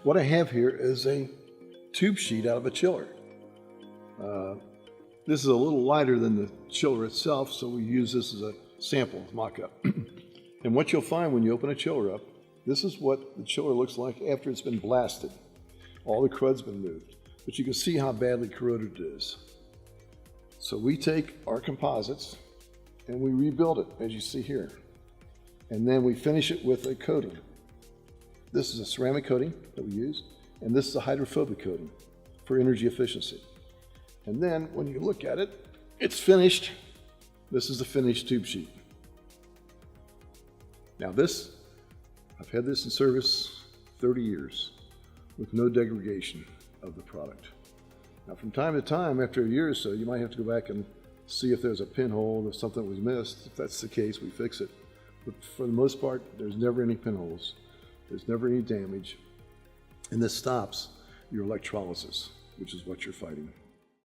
What I have here is a tube sheet out of a chiller. This is a little lighter than the chiller itself, so we use this as a sample mock-up. And what you'll find when you open a chiller up, this is what the chiller looks like after it's been blasted. All the crud's been moved, but you can see how badly corroded it is. So we take our composites and we rebuild it, as you see here. And then we finish it with a coating. This is a ceramic coating that we use, and this is a hydrophobic coating for energy efficiency. And then when you look at it, it's finished. This is the finished tube sheet. Now this, I've had this in service 30 years with no degradation of the product. Now from time to time, after a year or so, you might have to go back and see if there's a pinhole or something was missed. If that's the case, we fix it. But for the most part, there's never any pinholes. There's never any damage. And this stops your electrolysis, which is what you're fighting.